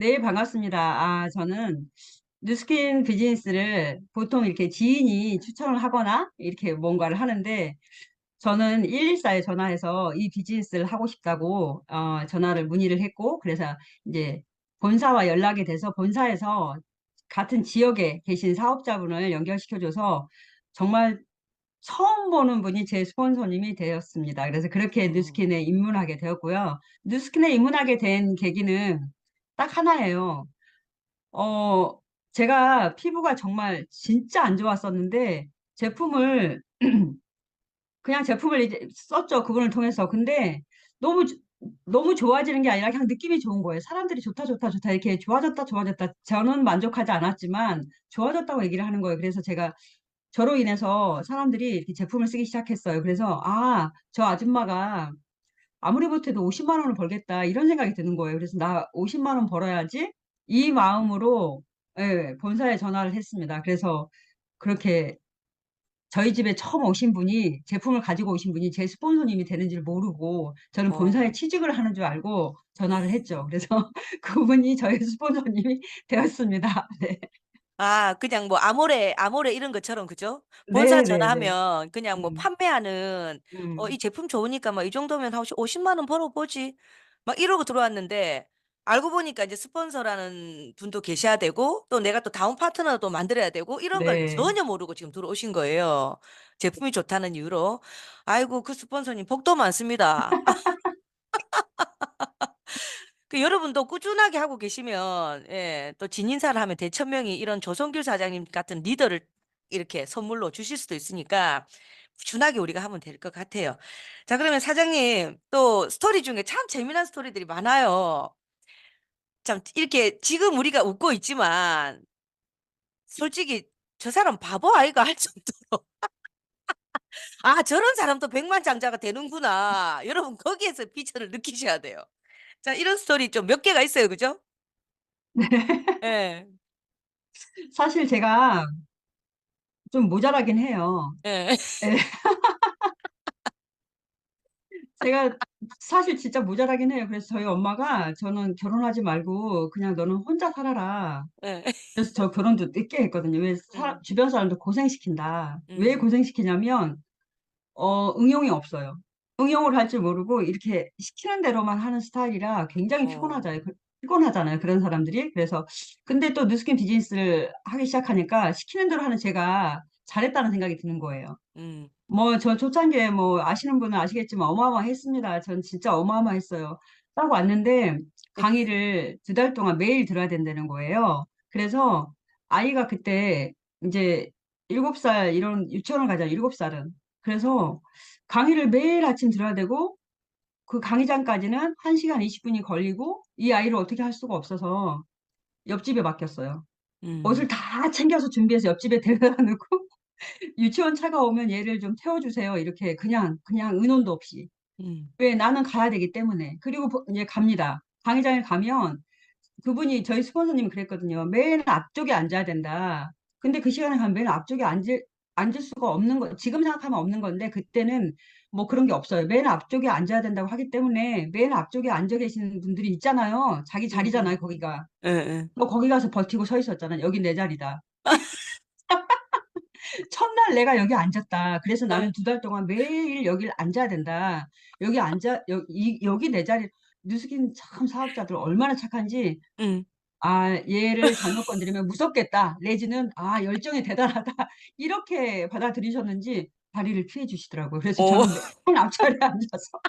네, 반갑습니다. 저는 뉴스킨 비즈니스를 보통 이렇게 지인이 추천을 하거나 이렇게 뭔가를 하는데 저는 114에 전화해서 이 비즈니스를 하고 싶다고 전화를 문의를 했고 그래서 이제 본사와 연락이 돼서 본사에서 같은 지역에 계신 사업자분을 연결시켜줘서 정말 처음 보는 분이 제 스폰서님이 되었습니다. 그래서 그렇게 어, 뉴스킨에 입문하게 되었고요. 뉴스킨에 입문하게 된 계기는 딱 하나예요. 어, 제가 피부가 정말 진짜 안 좋았었는데 제품을 그냥 제품을 이제 썼죠. 그분을 통해서. 근데 너무 너무 좋아지는 게 아니라 그냥 느낌이 좋은 거예요. 사람들이 좋다 좋다 좋다 이렇게 좋아졌다 좋아졌다. 저는 만족하지 않았지만 좋아졌다고 얘기를 하는 거예요. 그래서 제가 저로 인해서 사람들이 이렇게 제품을 쓰기 시작했어요. 그래서 저 아줌마가 아무리 못해도 50만 원을 벌겠다 이런 생각이 드는 거예요. 그래서 나 50만 원 벌어야지 이 마음으로 예, 본사에 전화를 했습니다. 그래서 그렇게 저희 집에 처음 오신 분이 제품을 가지고 오신 분이 제 스폰서님이 되는지를 모르고 저는 본사에 어. 취직을 하는 줄 알고 전화를 했죠. 그래서 그분이 저희 스폰서님이 되었습니다. 네. 그냥 뭐 아모레 이런 것처럼 그죠? 본사 네, 네, 네. 전화하면 그냥 뭐 음, 판매하는 이 음. 제품 좋으니까 막 이 정도면 한 50만 원 벌어보지. 막 이러고 들어왔는데 알고 보니까 이제 스폰서라는 분도 계셔야 되고 또 내가 또 다운 파트너도 만들어야 되고 이런 걸 네. 전혀 모르고 지금 들어오신 거예요. 제품이 좋다는 이유로. 아이고 그 스폰서님 복도 많습니다. 그 여러분도 꾸준하게 하고 계시면 예 또 진인사를 하면 대천명이 이런 조성길 사장님 같은 리더를 이렇게 선물로 주실 수도 있으니까 꾸준하게 우리가 하면 될 것 같아요. 자 그러면 사장님 또 스토리 중에 참 재미난 스토리들이 많아요. 참 이렇게 지금 우리가 웃고 있지만 솔직히 '저 사람 바보 아이가?' 할 정도로 '아 저런 사람도 백만장자가 되는구나.' 여러분 거기에서 비전을 느끼셔야 돼요. 자 이런 스토리 좀 몇 개가 있어요. 그죠? 예. 사실 제가 좀 모자라긴 해요. 예. 예. 제가 사실 진짜 모자라긴 해요. 그래서 저희 엄마가 저는 결혼하지 말고 그냥 너는 혼자 살아라. 예. 그래서 저 결혼도 늦게 했거든요. 왜 음. 주변 사람들 고생시킨다. 왜 음. 고생시키냐면 응용이 없어요. 응용을 할 줄 모르고 이렇게 시키는 대로만 하는 스타일이라 굉장히 어. 피곤하잖아요. 그런 사람들이. 그래서 근데 또 뉴스킨 비즈니스를 하기 시작하니까 시키는 대로 하는 제가 잘했다는 생각이 드는 거예요. 음. 뭐, 저 초창기에 뭐 아시는 분은 아시겠지만 어마어마했습니다. 전 진짜 어마어마했어요. 딱 왔는데 강의를 2달 동안 매일 들어야 된다는 거예요. 그래서 아이가 그때 이제 7살 이런 유치원을 가잖아요. 7살은. 그래서 강의를 매일 아침 들어야 되고 그 강의장까지는 1시간 20분이 걸리고 이 아이를 어떻게 할 수가 없어서 옆집에 맡겼어요. 음. 옷을 다 챙겨서 준비해서 옆집에 데려다 놓고 유치원 차가 오면 얘를 좀 태워주세요. 이렇게 그냥 의논도 없이. 음. 왜 나는 가야 되기 때문에. 그리고 이제 갑니다. 강의장에 가면 그분이 저희 스폰서님이 그랬거든요. 맨 앞쪽에 앉아야 된다. 근데 그 시간에 가면 맨 앞쪽에 앉을 수가 없는 거, 지금 생각하면 없는 건데 그때는 뭐 그런 게 없어요. 맨 앞쪽에 앉아야 된다고 하기 때문에 맨 앞쪽에 앉아 계시는 분들이 있잖아요. 자기 음음. 자리잖아요, 거기가. 예예. 너 거기 가서 버티고 서 있었잖아. 여기 내 자리다. 첫날 내가 여기 앉았다. 그래서 나는 예. 2달 동안 매일 여기를 앉아야 된다. 여기 내 자리. 뉴스킨 참 사업자들 얼마나 착한지, 음. 얘를 잘못 건드리면 무섭겠다. 내지는, 열정이 대단하다. 이렇게 받아들이셨는지 다리를 피해 주시더라고요. 그래서 어. 저는 맨 앞자리에 앉아서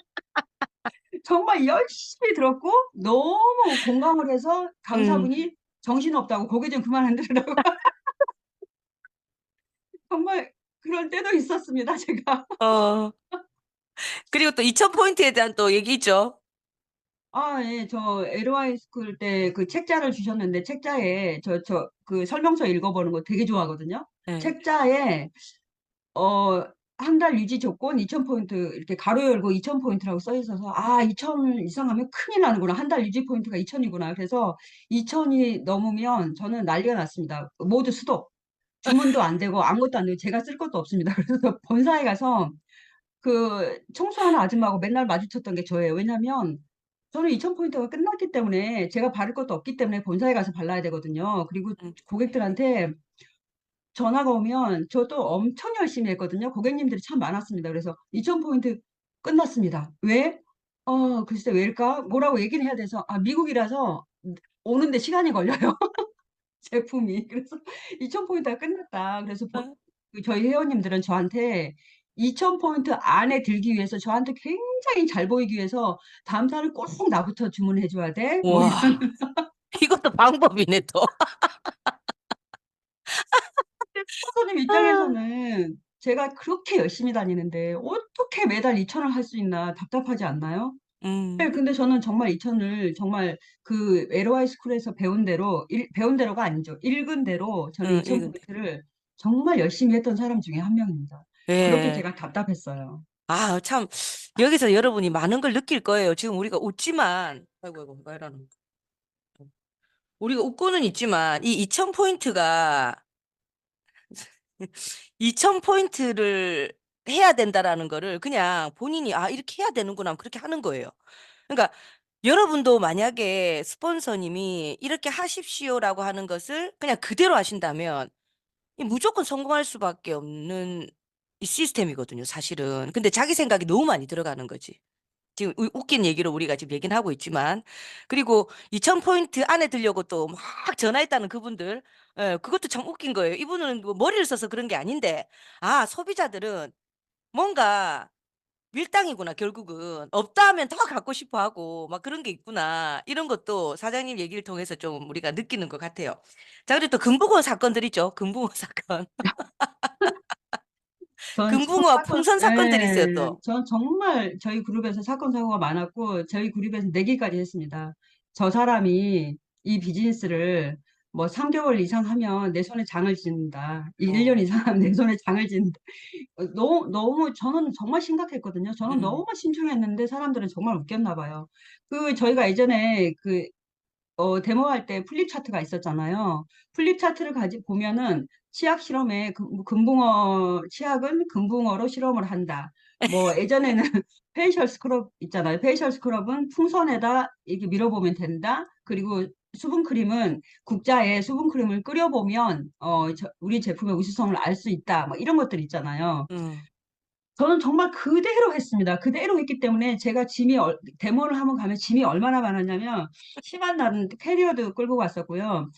정말 열심히 들었고, 너무 공감을 해서 음. 강사분이 정신없다고 고개 좀 그만 흔들으라고. 정말 그럴 때도 있었습니다, 제가. 어. 그리고 또 2,000 포인트에 대한 또 얘기 있죠? 예. 저 LY 스쿨 때 그 책자를 주셨는데 책자에 그 설명서 읽어보는 거 되게 좋아하거든요. 예. 책자에 어, 한 달 유지 조건 2,000 포인트 이렇게 가로 열고 2,000 포인트라고 써 있어서 2,000 이상 하면 큰일 나는구나. 한 달 유지 포인트가 2,000이구나. 그래서 2,000이 넘으면 저는 난리가 났습니다. 모두 수도. 주문도 안 되고 아무것도 안 되고 제가 쓸 것도 없습니다. 그래서 본사에 가서 그 청소하는 아줌마하고 맨날 마주쳤던 게 저예요. 왜냐면 저는 2,000포인트가 끝났기 때문에 제가 바를 것도 없기 때문에 본사에 가서 발라야 되거든요. 그리고 음. 고객들한테 전화가 오면 저도 엄청 열심히 했거든요. 고객님들이 참 많았습니다. 그래서 2,000포인트 끝났습니다. 왜? 글쎄 왜일까? 뭐라고 얘기를 해야 돼서, 미국이라서 오는데 시간이 걸려요. 제품이. 그래서 2,000포인트가 끝났다. 그래서 어? 저희 회원님들은 저한테 2,000포인트 안에 들기 위해서 저한테 굉장히 잘 보이기 위해서 다음 달은 꼭 나부터 주문해 줘야 돼. 뭐 이런. 와, 이것도 방법이네 또. 손님 아, 입장에서는 제가 그렇게 열심히 다니는데 어떻게 매달 2,000을 할 수 있나 답답하지 않나요? 네, 음, 근데 저는 정말 2,000을 정말 그 LOI 스쿨에서 배운 대로, 배운 대로가 아니죠. 읽은 대로 저는 응, 2,000 읽은데. 포인트를 정말 열심히 했던 사람 중에 한 명입니다. 그렇게 예. 제가 답답했어요. 아, 참, 여기서 여러분이 많은 걸 느낄 거예요. 지금 우리가 웃지만, 아이고, 아이고, 왜 이러는. 우리가 웃고는 있지만, 이 2000포인트가 2000포인트를 해야 된다라는 거를 그냥 본인이 아, 이렇게 해야 되는구나. 그렇게 하는 거예요. 그러니까 여러분도 만약에 스폰서님이 이렇게 하십시오라고 하는 것을 그냥 그대로 하신다면 이 무조건 성공할 수밖에 없는 이 시스템이거든요, 사실은. 근데 자기 생각이 너무 많이 들어가는 거지. 지금 웃긴 얘기로 우리가 지금 얘기는 하고 있지만 그리고 2000포인트 안에 들려고 또 막 전화했다는 그분들 그것도 참 웃긴 거예요. 이분은 뭐 머리를 써서 그런 게 아닌데 아 소비자들은 뭔가 밀당이구나 결국은 없다 하면 더 갖고 싶어 하고 막 그런 게 있구나 이런 것도 사장님 얘기를 통해서 좀 우리가 느끼는 것 같아요. 자 그리고 또 금붕어 사건들 있죠. 금붕어 사건. 전 참 금붕어와 풍선 사건들이 있어요 또. 전 정말 저희 그룹에서 사건 사고가 많았고 저희 그룹에서 내기까지 했습니다. 저 사람이 이 비즈니스를 뭐 3개월 이상 하면 내 손에 장을 짓는다. 1년 어. 이상 하면 내 손에 장을 짓는다. 너무 저는 정말 심각했거든요. 저는 음, 너무 신중했는데 사람들은 정말 웃겼나 봐요. 저희가 예전에 데모할 때 플립 차트가 있었잖아요. 플립 차트를 보면은 치약 실험에 금붕어 치약은 금붕어로 실험을 한다. 뭐 예전에는 페이셜 스크럽 있잖아요. 페이셜 스크럽은 풍선에다 이렇게 밀어보면 된다. 그리고 수분크림은 국자에 수분크림을 끓여보면 우리 제품의 우수성을 알 수 있다. 뭐 이런 것들 있잖아요. 음. 저는 정말 그대로 했습니다. 그대로 했기 때문에 제가 데모를 한번 가면 짐이 얼마나 많았냐면, 심한 날은 캐리어도 끌고 갔었고요.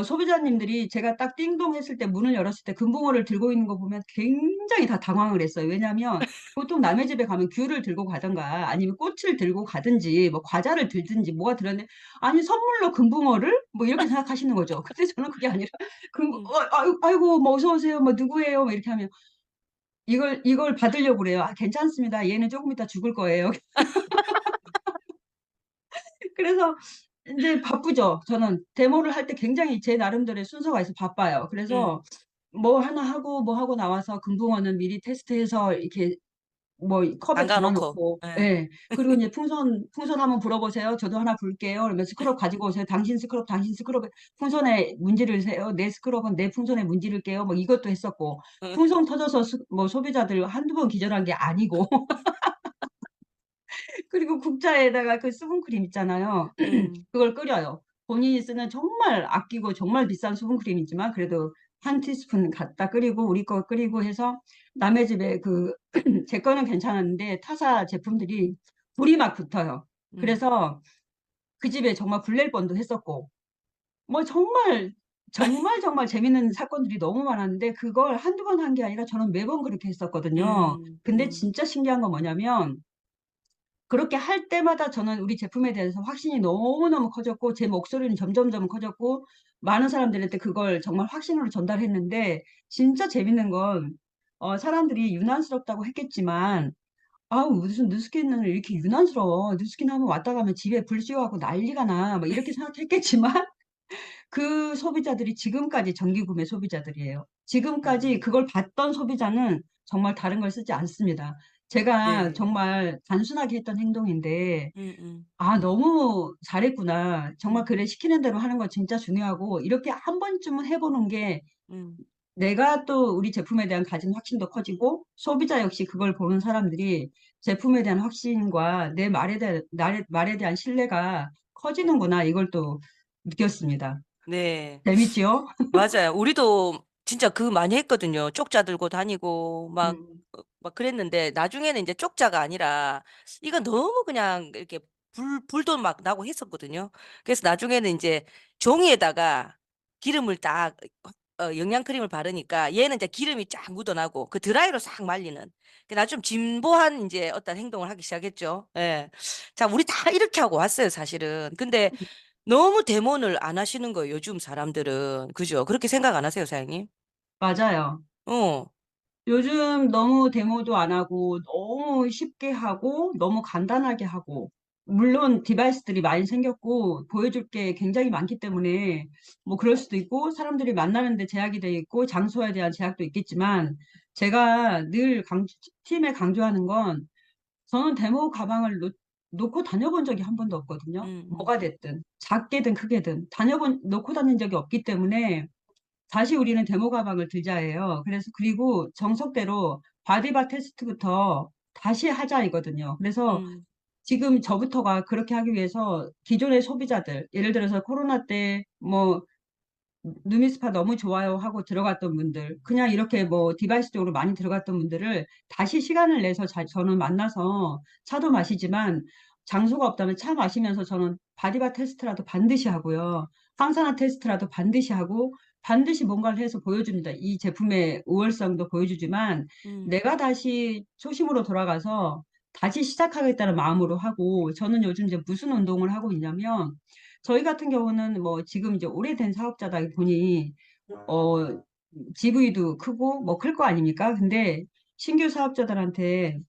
소비자님들이 제가 딱 띵동 했을 때 문을 열었을 때 금붕어를 들고 있는 거 보면 굉장히 다 당황을 했어요. 왜냐하면 보통 남의 집에 가면 귤을 들고 가던가 아니면 꽃을 들고 가든지 뭐 과자를 들든지 뭐가 들었는데 아니 선물로 금붕어를 뭐 이렇게 생각하시는 거죠. 근데 저는 그게 아니라 음. 아이고 뭐 어서 오세요 뭐 누구예요 뭐 이렇게 하면 이걸 받으려고 그래요. 괜찮습니다. 얘는 조금 이따 죽을 거예요. 그래서 이제 바쁘죠. 저는 데모를 할 때 굉장히 제 나름대로의 순서가 있어 바빠요. 그래서 음. 뭐 하나 하고 뭐 하고 나와서 금붕어는 미리 테스트해서 이렇게 뭐 컵에 담가 담아 놓고. 놓고, 예. 예. 그리고 이제 풍선 한번 불어보세요. 저도 하나 불게요. 그러면 스크럽 가지고 오세요. 당신 스크럽 풍선에 문지를 세요. 내 스크럽은 내 풍선에 문지를 깨요. 뭐 이것도 했었고, 풍선 터져서 뭐 소비자들 한두 번 기절한 게 아니고, 그리고 국자에다가 그 수분크림 있잖아요. 음. 그걸 끓여요. 본인이 쓰는 정말 아끼고 정말 비싼 수분크림이지만 그래도 한 티스푼 갖다 끓이고 우리 거 끓이고 해서 남의 집에 제 거는 괜찮았는데 타사 제품들이 불이 막 붙어요. 음. 그래서 그 집에 정말 불낼 뻔도 했었고 뭐 정말 재밌는 사건들이 너무 많았는데 그걸 한두 번 한 게 아니라 저는 매번 그렇게 했었거든요. 음. 근데 음. 진짜 신기한 건 뭐냐면 그렇게 할 때마다 저는 우리 제품에 대해서 확신이 너무너무 커졌고, 제 목소리는 점점점 커졌고, 많은 사람들한테 그걸 정말 확신으로 전달했는데, 진짜 재밌는 건, 사람들이 유난스럽다고 했겠지만, 아우, 무슨 누스킨은 이렇게 유난스러워. 누스킨 하면 왔다 가면 집에 불 씌워갖고 난리가 나. 뭐 이렇게 생각했겠지만, 그 소비자들이 지금까지 정기구매 소비자들이에요. 지금까지 음. 그걸 봤던 소비자는 정말 다른 걸 쓰지 않습니다. 제가 네. 정말 단순하게 했던 행동인데, 음. 너무 잘했구나. 정말 음. 그래, 시키는 대로 하는 거 진짜 중요하고, 이렇게 한 번쯤은 해보는 게 음. 내가 또 우리 제품에 대한 가진 확신도 커지고, 소비자 역시 그걸 보는 사람들이 제품에 대한 확신과 내 말에 대한 신뢰가 커지는구나. 이걸 또 느꼈습니다. 네. 재밌지요? 맞아요. 우리도 진짜 그 많이 했거든요. 쪽자 들고 다니고 음, 막 그랬는데 나중에는 이제 쪽자가 아니라 이건 너무 그냥 이렇게 불도 막 나고 했었거든요. 그래서 나중에는 이제 종이에다가 기름을 딱 영양크림을 바르니까 얘는 이제 기름이 쫙 묻어나고 그 드라이로 싹 말리는 나 좀 진보한 이제 어떤 행동을 하기 시작했죠. 예. 자, 우리 다 이렇게 하고 왔어요, 사실은. 근데 너무 대모를 안 하시는 거예요, 요즘 사람들은. 그죠? 그렇게 생각 안 하세요, 사장님? 맞아요. 어, 요즘 너무 데모도 안 하고 너무 쉽게 하고 너무 간단하게 하고 물론 디바이스들이 많이 생겼고 보여줄 게 굉장히 많기 때문에 뭐 그럴 수도 있고 사람들이 만나는데 제약이 돼 있고 장소에 대한 제약도 있겠지만 제가 늘 팀에 강조하는 건 저는 데모 가방을 놓고 다녀본 적이 한 번도 없거든요. 음, 음, 뭐가 됐든 작게든 크게든 놓고 다닌 적이 없기 때문에 다시 우리는 데모 가방을 들자 해요. 그래서 그리고 정석대로 바디바 테스트부터 다시 하자 이거든요. 그래서 음, 지금 저부터가 그렇게 하기 위해서 기존의 소비자들, 예를 들어서 코로나 때 뭐 누미스파 너무 좋아요 하고 들어갔던 분들, 그냥 이렇게 뭐 디바이스 쪽으로 많이 들어갔던 분들을 다시 시간을 내서 저는 만나서 차도 마시지만 장소가 없다면 차 마시면서 저는 바디바 테스트라도 반드시 하고요. 항산화 테스트라도 반드시 하고 반드시 뭔가를 해서 보여줍니다. 이 제품의 우월성도 보여주지만 음, 내가 다시 초심으로 돌아가서 다시 시작하겠다는 마음으로 하고 저는 요즘 이제 무슨 운동을 하고 있냐면 저희 같은 경우는 뭐 지금 이제 오래된 사업자다 보니 어 GV도 크고 뭐 클 거 아닙니까? 근데 신규 사업자들한테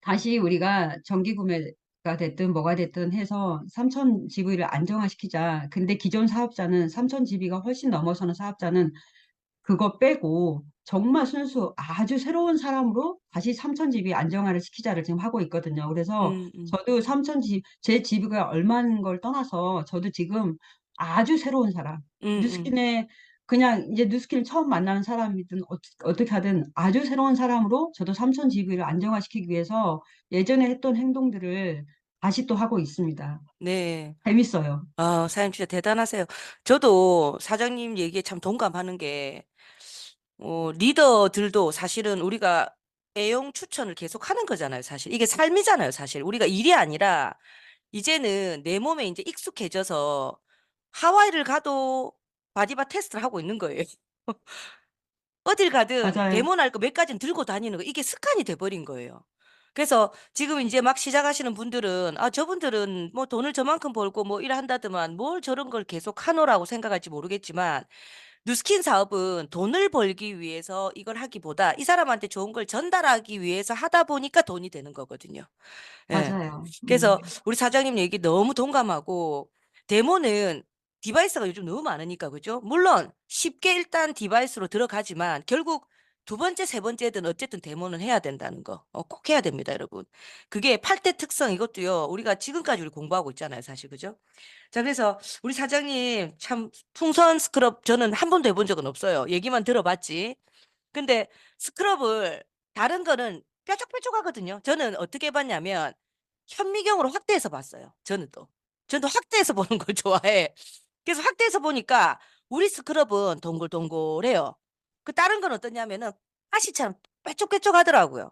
다시 우리가 정기 구매가 됐든 뭐가 됐든 해서 3천 GV를 안정화시키자. 근데 기존 사업자는 3천 GV가 훨씬 넘어서는 사업자는 그거 빼고 정말 순수 아주 새로운 사람으로 다시 3천 집이 안정화를 시키자를 지금 하고 있거든요. 그래서 음, 음, 저도 3천 집, 제 집가 얼마인 걸 떠나서 저도 지금 아주 새로운 사람, 음. 뉴스킨에 그냥 이제 뉴스킨을 처음 만나는 사람이든 어떻게 하든 아주 새로운 사람으로 저도 3천 집을 안정화시키기 위해서 예전에 했던 행동들을 다시 또 하고 있습니다. 네. 재밌어요. 아, 사장님 진짜 대단하세요. 저도 사장님 얘기에 참 동감하는 게, 리더들도 사실은 우리가 애용 추천을 계속 하는 거잖아요, 사실. 이게 삶이잖아요, 사실. 우리가 일이 아니라, 이제는 내 몸에 이제 익숙해져서 하와이를 가도 바디바 테스트를 하고 있는 거예요. 어딜 가든 맞아요. 데모날 거 몇 가지는 들고 다니는 거 이게 습관이 돼버린 거예요. 그래서 지금 이제 막 시작하시는 분들은 아 저분들은 뭐 돈을 저만큼 벌고 뭐 일을 한다더만 뭘 저런 걸 계속 하노라고 생각할지 모르겠지만 누스킨 사업은 돈을 벌기 위해서 이걸 하기보다 이 사람한테 좋은 걸 전달하기 위해서 하다 보니까 돈이 되는 거거든요. 예. 맞아요. 그래서 우리 사장님 얘기 너무 동감하고 데모는 디바이스가 요즘 너무 많으니까 그죠? 물론 쉽게 일단 디바이스로 들어가지만 결국 두 번째, 세 번째든 어쨌든 데모는 해야 된다는 거. 꼭 해야 됩니다, 여러분. 그게 8대 특성 이것도요. 우리가 지금까지 우리 공부하고 있잖아요, 사실. 그죠? 자, 그래서 우리 사장님 참 풍선 스크럽 저는 한 번도 해본 적은 없어요. 얘기만 들어봤지. 근데 스크럽을 다른 거는 뾰족뾰족하거든요. 저는 어떻게 봤냐면 현미경으로 확대해서 봤어요. 저는 또 확대해서 보는 걸 좋아해. 그래서 확대해서 보니까 우리 스크럽은 동글동글해요. 그 다른 건 어떠냐면은 가시처럼 뾰족뾰족하더라고요.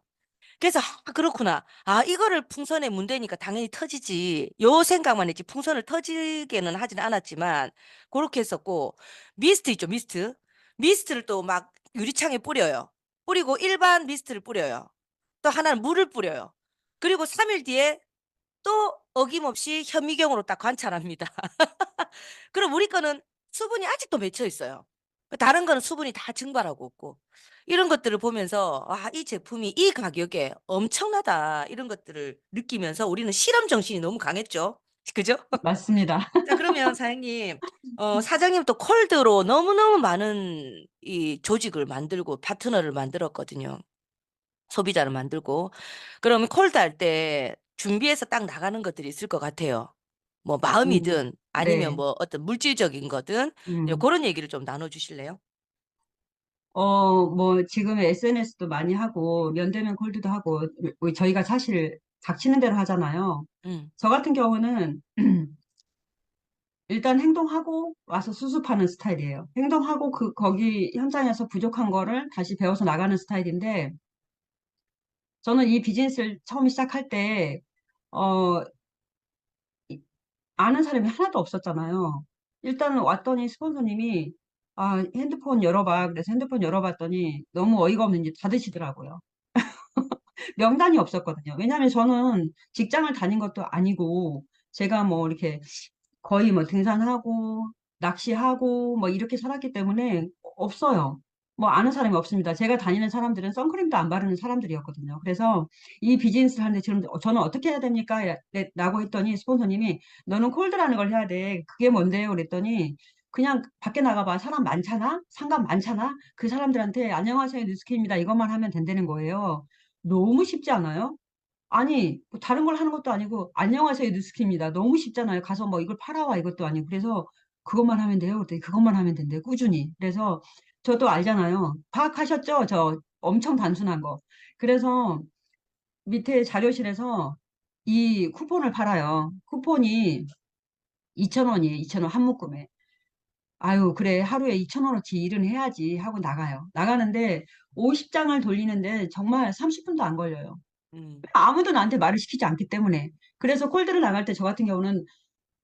그래서 그렇구나. 아, 이거를 풍선에 문대니까 당연히 터지지. 요 생각만 했지. 풍선을 터지게는 하지는 않았지만 그렇게 했었고 미스트 있죠, 미스트. 미스트를 또 막 유리창에 뿌려요. 뿌리고 일반 미스트를 뿌려요. 또 하나는 물을 뿌려요. 그리고 3일 뒤에 또 어김없이 현미경으로 딱 관찰합니다. 그럼 우리 거는 수분이 아직도 맺혀 있어요. 다른 거는 수분이 다 증발하고 없고. 이런 것들을 보면서, 아, 이 제품이 이 가격에 엄청나다. 이런 것들을 느끼면서 우리는 실험 정신이 너무 강했죠. 그죠? 맞습니다. 자, 그러면 사장님, 사장님 또 콜드로 너무너무 많은 이 조직을 만들고 파트너를 만들었거든요. 소비자를 만들고. 그러면 콜드 할 때 준비해서 딱 나가는 것들이 있을 것 같아요. 뭐 마음이든 아니면 네. 뭐 어떤 물질적인 거든 음. 그런 얘기를 좀 나눠 주실래요? 뭐, 지금 SNS도 많이 하고, 면대면 콜드도 하고, 저희가 사실 닥치는 대로 하잖아요. 음, 저 같은 경우는 일단 행동하고 와서 수습하는 스타일이에요. 행동하고 거기 현장에서 부족한 거를 다시 배워서 나가는 스타일인데, 저는 이 비즈니스를 처음 시작할 때, 어, 이- 아는 사람이 하나도 없었잖아요. 일단 왔더니 스폰서님이, 핸드폰 열어봐. 그래서 핸드폰 열어봤더니 너무 어이가 없는 게 닫으시더라고요. 명단이 없었거든요. 왜냐하면 저는 직장을 다닌 것도 아니고, 제가 뭐 이렇게 거의 뭐 등산하고 낚시하고 뭐 이렇게 살았기 때문에 없어요. 뭐 아는 사람이 없습니다. 제가 다니는 사람들은 선크림도 안 바르는 사람들이었거든요. 그래서 이 비즈니스를 하는데 지금 저는 어떻게 해야 됩니까? 라고 했더니 스폰서님이 너는 콜드라는 걸 해야 돼. 그게 뭔데요? 그랬더니 그냥 밖에 나가봐. 사람 많잖아? 상관 많잖아? 그 사람들한테 안녕하세요 뉴스키입니다. 이것만 하면 된다는 거예요. 너무 쉽지 않아요? 아니, 뭐 다른 걸 하는 것도 아니고, 안녕하세요, 뉴스키입니다. 너무 쉽잖아요. 가서 뭐 이걸 팔아와 이것도 아니고. 그래서 그것만 하면 돼요. 그랬더니 그것만 하면 된대요. 꾸준히. 그래서 저도 알잖아요. 파악하셨죠? 저 엄청 단순한 거. 그래서 밑에 자료실에서 이 쿠폰을 팔아요. 쿠폰이 2,000원이에요. 2,000원 한 묶음에. 아유, 그래. 하루에 2,000원어치 일은 해야지 하고 나가요. 나가는데 50장을 돌리는데 정말 30분도 안 걸려요. 음, 아무도 나한테 말을 시키지 않기 때문에. 그래서 콜드를 나갈 때 저 같은 경우는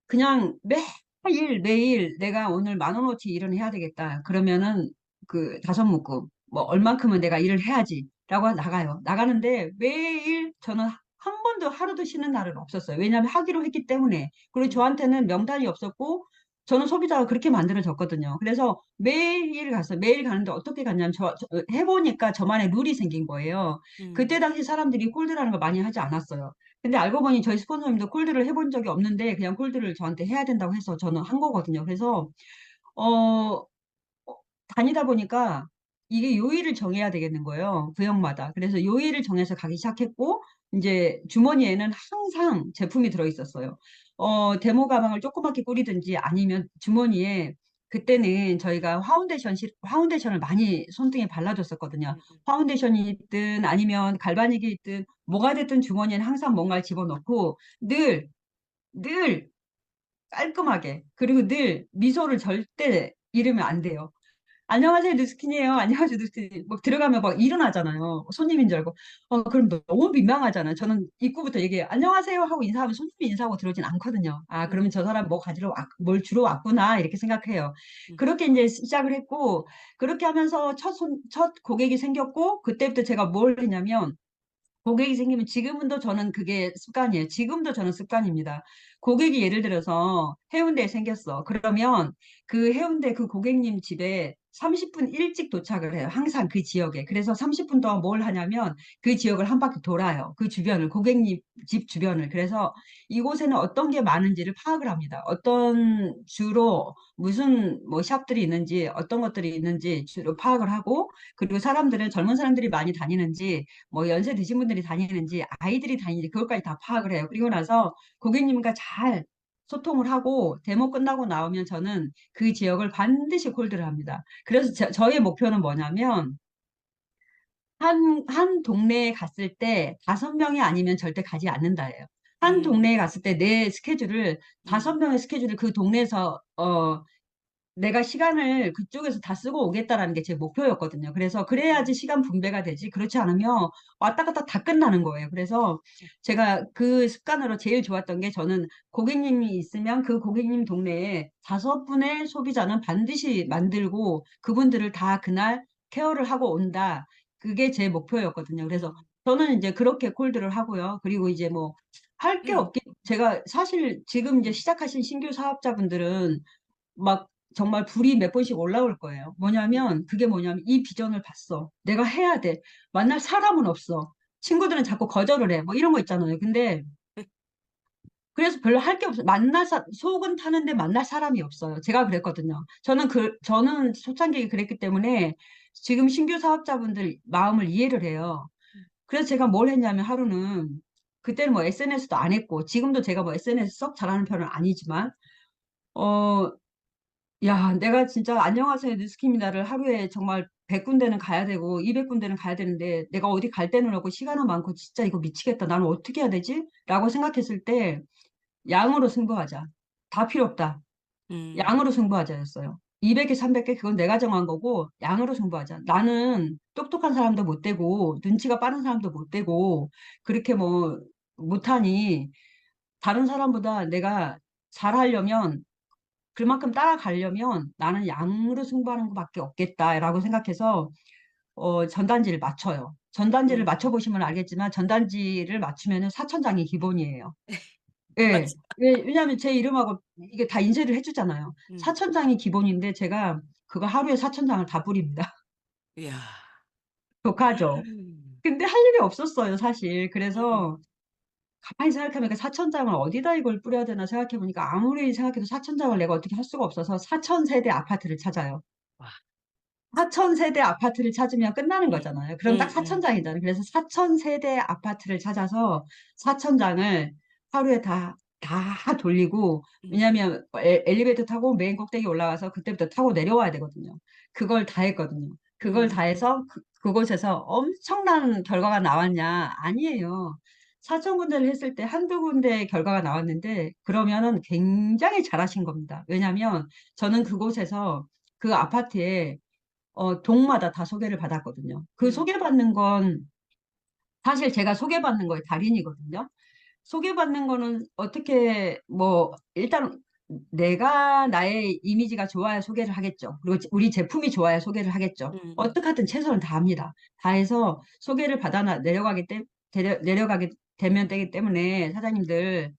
그냥 매일 매일 내가 오늘 10,000원어치 일은 해야 되겠다. 그러면은 그 다섯 묶음 뭐 얼만큼은 내가 일을 해야지 라고 나가요. 나가는데 매일 저는 한 번도 하루도 쉬는 날은 없었어요. 왜냐하면 하기로 했기 때문에. 그리고 음, 저한테는 명단이 없었고 저는 소비자가 그렇게 만들어졌거든요. 그래서 매일 갔어요. 매일 가는데 어떻게 갔냐면 해보니까 저만의 룰이 생긴 거예요. 음, 그때 당시 사람들이 콜드라는 걸 많이 하지 않았어요. 근데 알고 보니 저희 스폰서님도 콜드를 해본 적이 없는데 그냥 콜드를 저한테 해야 된다고 해서 저는 한 거거든요. 그래서 어, 다니다 보니까 이게 요일을 정해야 되겠는 거예요. 구역마다. 그래서 요일을 정해서 가기 시작했고 이제 주머니에는 항상 제품이 들어 있었어요. 데모 가방을 조그맣게 꾸리든지 아니면 주머니에 그때는 저희가 파운데이션을 많이 손등에 발라줬었거든요. 음, 파운데이션이 있든 아니면 갈바닉이 있든 뭐가 됐든 주머니에는 항상 뭔가를 집어넣고 늘 깔끔하게 그리고 늘 미소를 절대 잃으면 안 돼요. 안녕하세요, 뉴스킨이에요. 안녕하세요, 뉴스킨. 막 들어가면 막 일어나잖아요. 손님인 줄 알고. 그럼 너무 민망하잖아요. 저는 입구부터 얘기해요. 안녕하세요 하고 인사하면 손님이 인사하고 들어오진 않거든요. 음, 그러면 저 사람 뭐 뭘 주러 왔구나, 이렇게 생각해요. 음, 그렇게 이제 시작을 했고, 그렇게 하면서 첫 고객이 생겼고, 그때부터 제가 뭘 했냐면, 고객이 생기면 지금도 저는 그게 습관이에요. 지금도 저는 습관입니다. 고객이 예를 들어서 해운대에 생겼어. 그러면 그 해운대 그 고객님 집에 30분 일찍 도착을 해요. 항상 그 지역에. 그래서 30분 동안 뭘 하냐면 그 지역을 한 바퀴 돌아요. 그 주변을, 고객님 집 주변을. 그래서 이곳에는 어떤 게 많은지를 파악을 합니다. 어떤 주로 무슨 뭐 샵들이 있는지 어떤 것들이 있는지 주로 파악을 하고 그리고 사람들은 젊은 사람들이 많이 다니는지 뭐 연세 드신 분들이 다니는지 아이들이 다니는지 그것까지 다 파악을 해요. 그리고 나서 고객님과 잘 소통을 하고 데모 끝나고 나오면 저는 그 지역을 반드시 콜드를 합니다. 그래서 저의 목표는 뭐냐면 한 동네에 갔을 때 5명이 아니면 절대 가지 않는다예요. 한 음, 동네에 갔을 때 내 스케줄을 다섯 음, 명의 스케줄을 그 동네에서 내가 시간을 그쪽에서 다 쓰고 오겠다라는 게 제 목표였거든요. 그래서 그래야지 음, 시간 분배가 되지. 그렇지 않으면 왔다 갔다 다 끝나는 거예요. 그래서 제가 그 습관으로 제일 좋았던 게 저는 고객님이 있으면 그 고객님 동네에 5분의 소비자는 반드시 만들고 그분들을 다 그날 케어를 하고 온다. 그게 제 목표였거든요. 그래서 음, 저는 이제 그렇게 콜드를 하고요. 그리고 이제 뭐 할 게 없기, 제가 사실 지금 이제 시작하신 신규 사업자분들은 막 정말 불이 몇 번씩 올라올 거예요. 뭐냐면, 그게 뭐냐면, 이 비전을 봤어. 내가 해야 돼. 만날 사람은 없어. 친구들은 자꾸 거절을 해. 뭐 이런 거 있잖아요. 근데, 그래서 별로 할 게 없어요. 속은 타는데 만날 사람이 없어요. 제가 그랬거든요. 저는 초창기에 그랬기 때문에 지금 신규 사업자분들 마음을 이해를 해요. 그래서 제가 뭘 했냐면 하루는, 그때는 뭐 SNS도 안 했고, 지금도 제가 뭐 SNS 썩 잘하는 편은 아니지만, 어, 야, 내가 진짜 안녕하세요 뉴스키미나를 하루에 정말 100군데는 가야 되고 200군데는 가야 되는데 내가 어디 갈 데는 없고 시간은 많고 진짜 이거 미치겠다. 나는 어떻게 해야 되지? 라고 생각했을 때 양으로 승부하자. 다 필요 없다. 음, 양으로 승부하자였어요. 200개, 300개 그건 내가 정한 거고 양으로 승부하자. 나는 똑똑한 사람도 못 되고 눈치가 빠른 사람도 못 되고 그렇게 뭐 못하니 다른 사람보다 내가 잘하려면 그만큼 따라가려면 나는 양으로 승부하는 것밖에 없겠다라고 생각해서 전단지를 맞춰요. 전단지를 음, 맞춰보시면 알겠지만 전단지를 맞추면은 사천장이 기본이에요. 예. 맞아. 왜냐하면 제 이름하고 이게 다 인쇄를 해주잖아요. 음, 사천장이 기본인데 제가 그거 하루에 사천장을 다 뿌립니다. 이야. 독하죠. 음, 근데 할 일이 없었어요, 사실. 음, 그래서 가만히 생각해보니까 사천장을 어디다 이걸 뿌려야 되나 생각해보니까 아무리 생각해도 사천장을 내가 어떻게 할 수가 없어서 사천 세대 아파트를 찾아요. 와, 4천 세대 아파트를 찾으면 끝나는 음, 거잖아요. 그럼 딱 음, 4천 음, 장이잖아요. 그래서 4천 세대 아파트를 찾아서 4천 장을 하루에 다 돌리고, 음, 왜냐하면 엘리베이터 타고 메인 꼭대기 올라가서 그때부터 타고 내려와야 되거든요. 그걸 다 했거든요. 그걸 다 음, 해서 그곳에서 엄청난 결과가 나왔냐? 아니에요. 4천 군데를 했을 때 한두 군데 결과가 나왔는데, 그러면은 굉장히 잘하신 겁니다. 왜냐하면 저는 그곳에서 그 아파트에 동마다 다 소개를 받았거든요. 그 음, 소개받는 건 사실 제가 소개받는 거의 달인이거든요. 소개받는 거는 어떻게 뭐 일단 내가 나의 이미지가 좋아야 소개를 하겠죠. 그리고 우리 제품이 좋아야 소개를 하겠죠. 음, 어떻게 하든 최선을 다합니다. 다 해서 소개를 받아 내려가게 되면 되기 때문에 사장님들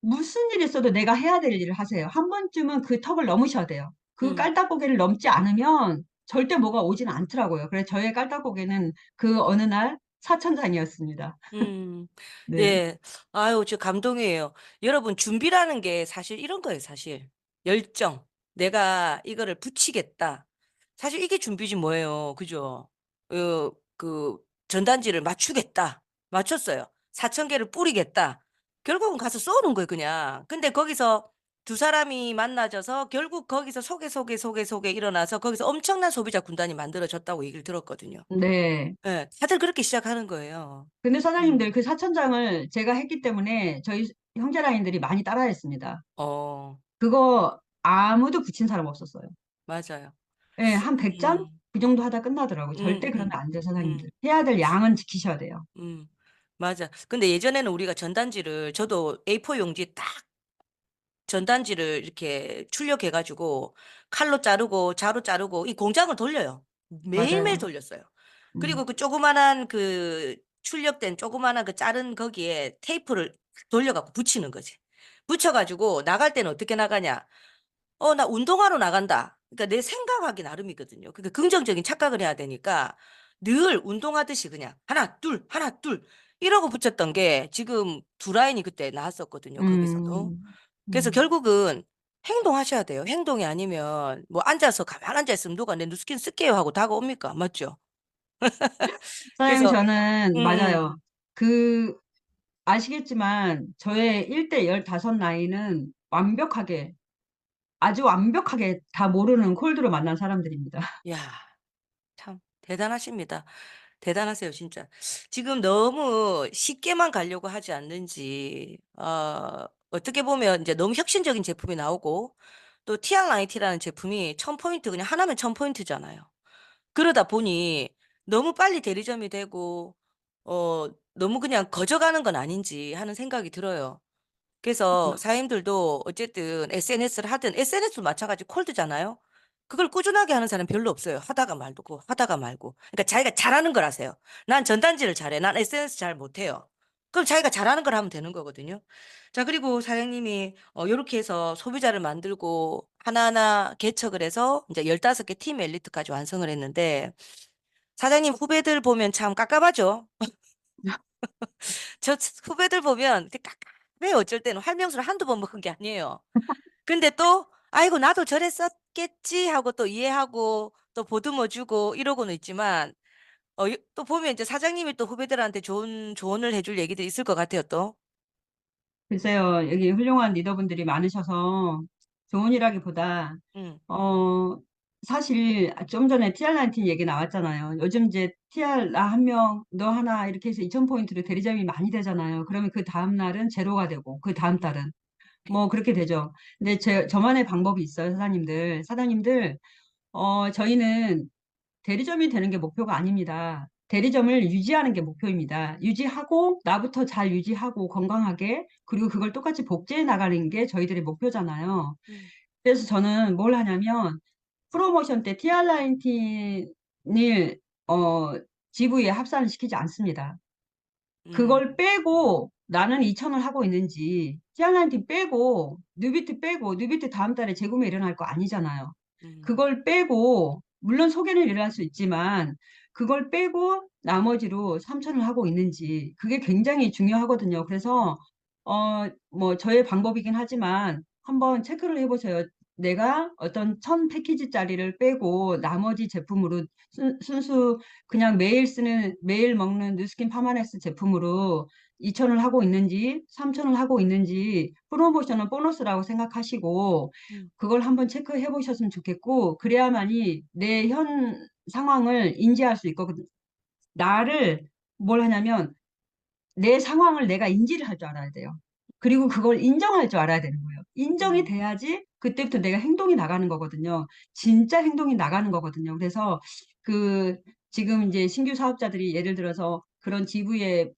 무슨 일 있어도 내가 해야 될 일을 하세요. 한 번쯤은 그 턱을 넘으셔야 돼요. 그 음, 깔딱고개를 넘지 않으면 절대 뭐가 오진 않더라고요. 그래서 저의 깔딱고개는 그 어느 날 사천장이었습니다. 음. 네. 네. 아유, 저 감동이에요. 여러분, 준비라는 게 사실 이런 거예요, 사실. 열정. 내가 이거를 붙이겠다. 사실 이게 준비지 뭐예요. 그죠? 그, 전단지를 맞추겠다. 맞췄어요. 4천 개를 뿌리겠다. 결국은 가서 쏘는 거예요, 그냥. 근데 거기서 두 사람이 만나져서 결국 거기서 소개 일어나서 거기서 엄청난 소비자 군단이 만들어졌다고 얘기를 들었거든요. 네. 예, 다들 그렇게 시작하는 거예요. 근데 사장님들 음. 그 사천장을 제가 했기 때문에 저희 형제라인들이 많이 따라했습니다. 어, 그거 아무도 붙인 사람 없었어요. 맞아요. 예, 한 100장? 음, 그 정도 하다 끝나더라고요. 절대 음, 그러면 음, 안 돼요, 사장님들. 음, 해야 될 양은 지키셔야 돼요. 음, 맞아. 근데 예전에는 우리가 전단지를, 저도 A4 용지에 딱 전단지를 이렇게 출력해가지고 칼로 자르고 자루 자르고 이 공장을 돌려요. 매일매일 맞아요. 돌렸어요. 음. 그리고 그 조그만한 그 출력된 조그만한 그 자른 거기에 테이프를 돌려갖고 붙이는 거지. 붙여가지고 나갈 때는 어떻게 나가냐? 나 운동하러 나간다. 그러니까 내 생각하기 나름이거든요. 그러니까 긍정적인 착각을 해야 되니까 늘 운동하듯이 그냥 하나, 둘, 하나, 둘 이러고 붙였던 게 지금 두 라인이 그때 나왔었거든요. 거기서도. 음. 그래서 음. 결국은 행동하셔야 돼요. 행동이 아니면 뭐 앉아서 가만 앉아 있으면 누가 내 누스킨 쓸게요 하고 다가옵니까? 맞죠? 사장님, 그래서 저는, 맞아요. 음, 그, 아시겠지만, 저의 1대 15 나이는 완벽하게, 아주 완벽하게 다 모르는 콜드로 만난 사람들입니다. 야, 참 대단하십니다. 대단하세요, 진짜. 지금 너무 쉽게만 가려고 하지 않는지, 어떻게 보면 이제 너무 혁신적인 제품이 나오고, 또 TR90T라는 제품이 1000포인트, 그냥 하나면 1000포인트잖아요. 그러다 보니 너무 빨리 대리점이 되고, 너무 그냥 거저가는 건 아닌지 하는 생각이 들어요. 그래서 사장님들도 어쨌든 SNS를 하든 SNS도 마찬가지 콜드잖아요. 그걸 꾸준하게 하는 사람 별로 없어요. 하다가 말고 하다가 말고. 그러니까 자기가 잘하는 걸 하세요. 난 전단지를 잘해. 난 SNS 잘 못해요. 그럼 자기가 잘하는 걸 하면 되는 거거든요. 자, 그리고 사장님이 이렇게 해서 소비자를 만들고 하나하나 개척을 해서 이제 15개 팀 엘리트까지 완성을 했는데 사장님 후배들 보면 참 깝깝하죠. 저 후배들 보면 이렇게 깝깝해 어쩔 때는 활명수를 한두 번 먹은 게 아니에요. 근데 또 아이고 나도 저랬었겠지 하고 또 이해하고 또 보듬어주고 이러고는 있지만 또 보면 이제 사장님이 또 후배들한테 좋은 조언을 해줄 얘기들이 있을 것 같아요 또. 글쎄요, 여기 훌륭한 리더분들이 많으셔서, 좋은 일이라기보다 음, 어 사실 좀 전에 TR19 얘기 나왔잖아요. 요즘 이제 TR 나 한 명, 너 하나 이렇게 해서 2,000포인트로 대리점이 많이 되잖아요. 그러면 그 다음 날은 제로가 되고 그 다음 음, 달은 네. 뭐 그렇게 되죠. 근데 저만의 방법이 있어요, 사장님들, 저희는 대리점이 되는 게 목표가 아닙니다. 대리점을 유지하는 게 목표입니다. 유지하고, 나부터 잘 유지하고, 건강하게, 그리고 그걸 똑같이 복제해 나가는 게 저희들의 목표잖아요. 음, 그래서 저는 뭘 하냐면, 프로모션 때 TR19을, GV에 합산을 시키지 않습니다. 음, 그걸 빼고 나는 2천을 하고 있는지, 티아나인틴 빼고, 뉴비트 다음 달에 재구매 일어날 거 아니잖아요. 음, 그걸 빼고, 물론 소개는 일어날 수 있지만, 그걸 빼고 나머지로 3천을 하고 있는지, 그게 굉장히 중요하거든요. 그래서, 뭐, 저의 방법이긴 하지만, 한번 체크를 해보세요. 내가 어떤 1,000 패키지짜리를 빼고, 나머지 제품으로 순수 그냥 매일 먹는 뉴스킨 파마넥스 제품으로 2천을 하고 있는지, 3천을 하고 있는지, 프로모션은 보너스라고 생각하시고, 음, 그걸 한번 체크해 보셨으면 좋겠고, 그래야만이 내 현 상황을 인지할 수 있거든요. 나를 뭘 하냐면, 내 상황을 내가 인지를 할 줄 알아야 돼요. 그리고 그걸 인정할 줄 알아야 되는 거예요. 인정이 음, 돼야지 그때부터 내가 행동이 나가는 거거든요. 진짜 행동이 나가는 거거든요. 그래서 그 지금 이제 신규 사업자들이 예를 들어서 그런 GV의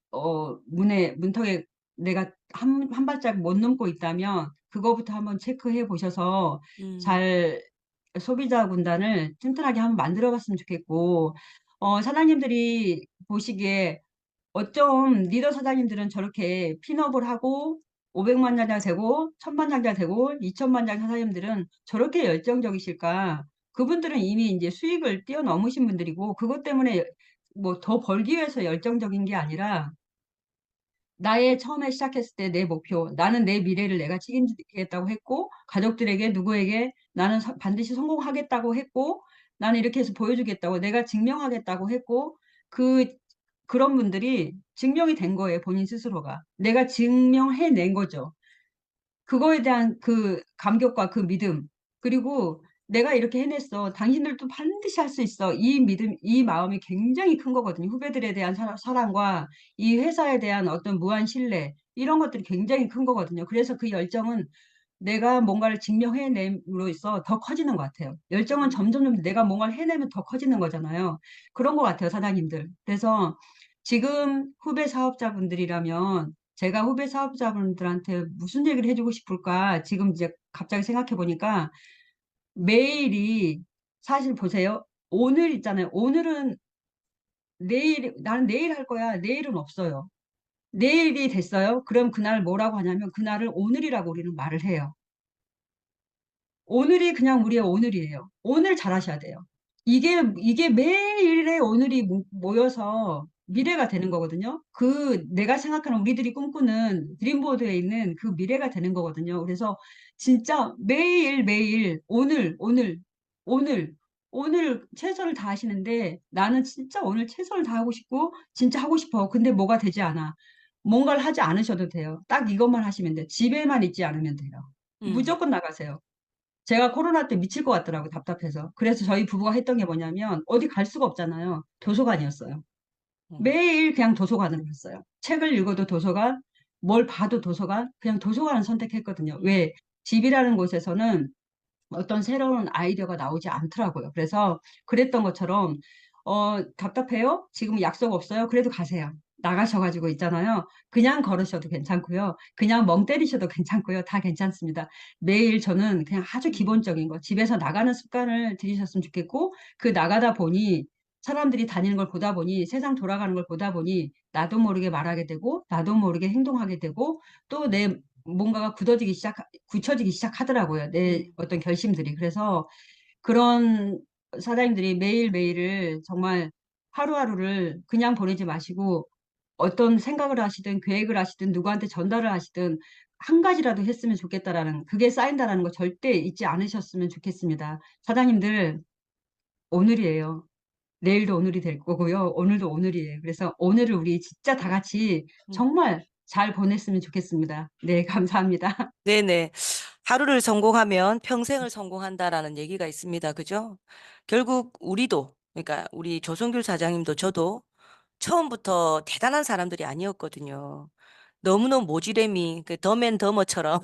문턱에 내가 한 발짝 못 넘고 있다면 그거부터 한번 체크해 보셔서 음, 잘 소비자 군단을 튼튼하게 한번 만들어 봤으면 좋겠고 사장님들이 보시기에 어쩜 리더 사장님들은 저렇게 핀업을 하고 500만 장자 되고 1000만 장자 되고 2000만 장 사장님들은 저렇게 열정적이실까? 그분들은 이미 이제 수익을 뛰어넘으신 분들이고 그것 때문에 뭐 더 벌기 위해서 열정적인 게 아니라 나의 처음에 시작했을 때 내 목표, 나는 내 미래를 내가 책임지겠다고 했고, 가족들에게 누구에게 나는 반드시 성공하겠다고 했고, 나는 이렇게 해서 보여주겠다고, 내가 증명하겠다고 했고, 그, 그런 분들이 증명이 된 거예요, 본인 스스로가. 내가 증명해낸 거죠. 그거에 대한 그 감격과 그 믿음, 그리고 내가 이렇게 해냈어. 당신들도 반드시 할 수 있어. 이 믿음, 이 마음이 굉장히 큰 거거든요. 후배들에 대한 사랑과 이 회사에 대한 어떤 무한 신뢰, 이런 것들이 굉장히 큰 거거든요. 그래서 그 열정은 내가 뭔가를 증명해냄으로써 더 커지는 것 같아요. 열정은 음, 점점 내가 뭔가를 해내면 더 커지는 거잖아요. 그런 것 같아요, 사장님들. 그래서 지금 후배 사업자분들이라면 제가 후배 사업자분들한테 무슨 얘기를 해주고 싶을까? 지금 이제 갑자기 생각해 보니까 매일이 사실 보세요. 오늘 있잖아요. 오늘은 나는 내일 할 거야. 내일은 없어요. 내일이 됐어요. 그럼 그날 뭐라고 하냐면 그날을 오늘이라고 우리는 말을 해요. 오늘이 그냥 우리의 오늘이에요. 오늘 잘하셔야 돼요. 이게 매일의 오늘이 모여서 음, 미래가 되는 거거든요. 그 내가 생각하는 우리들이 꿈꾸는 드림보드에 있는 그 미래가 되는 거거든요. 그래서 진짜 매일매일 오늘, 오늘 최선을 다하시는데 나는 진짜 오늘 최선을 다하고 싶고 진짜 하고 싶어. 근데 뭐가 되지 않아. 뭔가를 하지 않으셔도 돼요. 딱 이것만 하시면 돼요. 집에만 있지 않으면 돼요. 음, 무조건 나가세요. 제가 코로나 때 미칠 것 같더라고요. 답답해서. 그래서 저희 부부가 했던 게 뭐냐면 어디 갈 수가 없잖아요. 도서관이었어요. 음, 매일 그냥 도서관으로 갔어요. 책을 읽어도 도서관, 뭘 봐도 도서관, 그냥 도서관을 선택했거든요. 음, 왜? 집이라는 곳에서는 어떤 새로운 아이디어가 나오지 않더라고요. 그래서 그랬던 것처럼 답답해요? 지금 약속 없어요? 그래도 가세요. 나가셔가지고 있잖아요. 그냥 걸으셔도 괜찮고요. 그냥 멍 때리셔도 괜찮고요. 다 괜찮습니다. 매일 저는 그냥 아주 음, 기본적인 거, 집에서 나가는 습관을 들이셨으면 좋겠고, 그 나가다 보니 사람들이 다니는 걸 보다 보니 세상 돌아가는 걸 보다 보니 나도 모르게 말하게 되고 나도 모르게 행동하게 되고 또 내 뭔가가 굳혀지기 시작하더라고요. 내 음, 어떤 결심들이. 그래서 그런 사장님들이 매일매일을 정말 하루하루를 그냥 보내지 마시고 어떤 생각을 하시든 계획을 하시든 누구한테 전달을 하시든 한 가지라도 했으면 좋겠다라는 그게 쌓인다라는 거 절대 잊지 않으셨으면 좋겠습니다. 사장님들 오늘이에요. 내일도 오늘이 될 거고요. 오늘도 오늘이에요. 그래서 오늘을 우리 진짜 다 같이 음. 정말 잘 보냈으면 좋겠습니다. 네, 감사합니다. 네네. 하루를 성공하면 평생을 성공한다라는 얘기가 있습니다. 그죠? 결국 우리도, 그러니까 우리 조성균 사장님도 저도 처음부터 대단한 사람들이 아니었거든요. 너무너무 모지래미, 그 더맨 더머처럼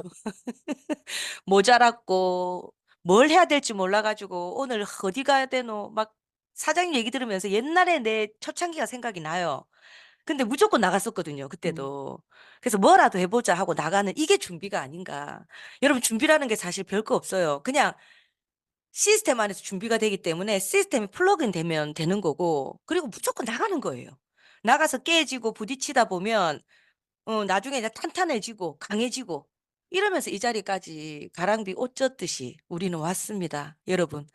모자랐고, 뭘 해야 될지 몰라가지고, 오늘 어디 가야 되노? 막 사장님 얘기 들으면서 옛날에 내 초창기가 생각이 나요. 근데 무조건 나갔었거든요, 음, 그때도. 그래서 뭐라도 해보자 하고 나가는 이게 준비가 아닌가. 여러분, 준비라는 게 사실 별거 없어요. 그냥 시스템 안에서 준비가 되기 때문에 시스템이 플러그인 되면 되는 거고, 그리고 무조건 나가는 거예요. 나가서 깨지고 부딪히다 보면, 나중에 이제 탄탄해지고 강해지고, 이러면서 이 자리까지 가랑비 옷 젖듯이 우리는 왔습니다, 여러분.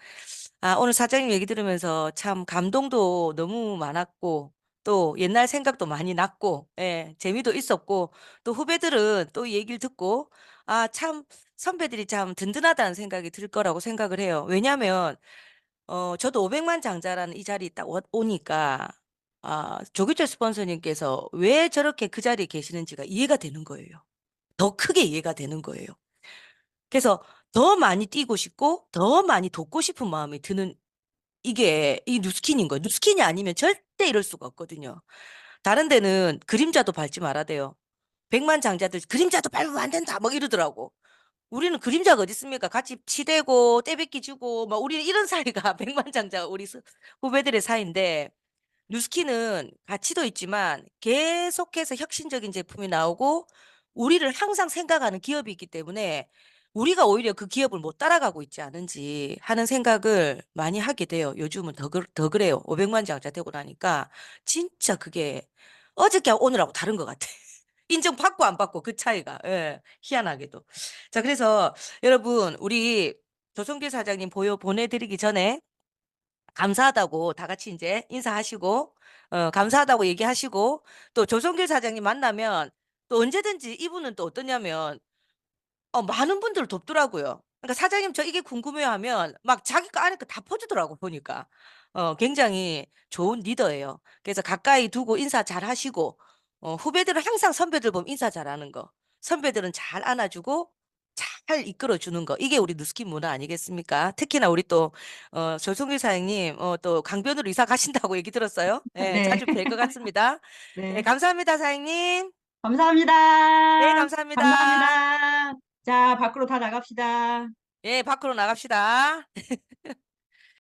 아, 오늘 사장님 얘기 들으면서 참 감동도 너무 많았고, 또 옛날 생각도 많이 났고, 예, 재미도 있었고, 또 후배들은 또 이 얘기를 듣고, 아, 참 선배들이 참 든든하다는 생각이 들 거라고 생각을 해요. 왜냐하면, 저도 500만 장자라는 이 자리에 딱 오니까, 아, 조규철 스폰서님께서 왜 저렇게 그 자리에 계시는지가 이해가 되는 거예요. 더 크게 이해가 되는 거예요. 그래서 더 많이 뛰고 싶고, 더 많이 돕고 싶은 마음이 드는 이게 이 누스킨인 거예요. 누스킨이 아니면 절대 이럴 수가 없거든요. 다른 데는 그림자도 밟지 말아야 돼요. 백만 장자들 그림자도 밟으면 안 된다 막 이러더라고. 우리는 그림자가 어디 있습니까? 같이 치대고 떼뱉기 주고 막 우리는 이런 사이가 백만장자 우리 후배들의 사이인데 뉴스키는 가치도 있지만 계속해서 혁신적인 제품이 나오고 우리를 항상 생각하는 기업이 있기 때문에 우리가 오히려 그 기업을 못 따라가고 있지 않은지 하는 생각을 많이 하게 돼요. 요즘은 더 그래요. 500만 장자 되고 나니까 진짜 그게 어저께 오늘하고 다른 것 같아. 인정받고 안 받고 그 차이가. 예, 희한하게도. 자, 그래서 여러분 우리 조성길 사장님 보내드리기 전에 감사하다고 다 같이 이제 인사하시고, 감사하다고 얘기하시고, 또 조성길 사장님 만나면 또 언제든지 이분은 또 어떠냐면, 많은 분들을 돕더라고요. 그러니까 사장님 저 이게 궁금해요 하면 막 자기 거 아는 거 다 퍼주더라고 보니까. 굉장히 좋은 리더예요. 그래서 가까이 두고 인사 잘 하시고, 후배들은 항상 선배들 보면 인사 잘하는 거. 선배들은 잘 안아주고 잘 이끌어 주는 거. 이게 우리 누스킨 문화 아니겠습니까? 특히나 우리 또 조성길 사장님 또 강변으로 이사 가신다고 얘기 들었어요. 예, 네, 자주 뵐 것 같습니다. 예, 네. 감사합니다, 사장님. 네, 감사합니다. 감사합니다. 감사합니다. 자, 밖으로 다 나갑시다. 예, 밖으로 나갑시다.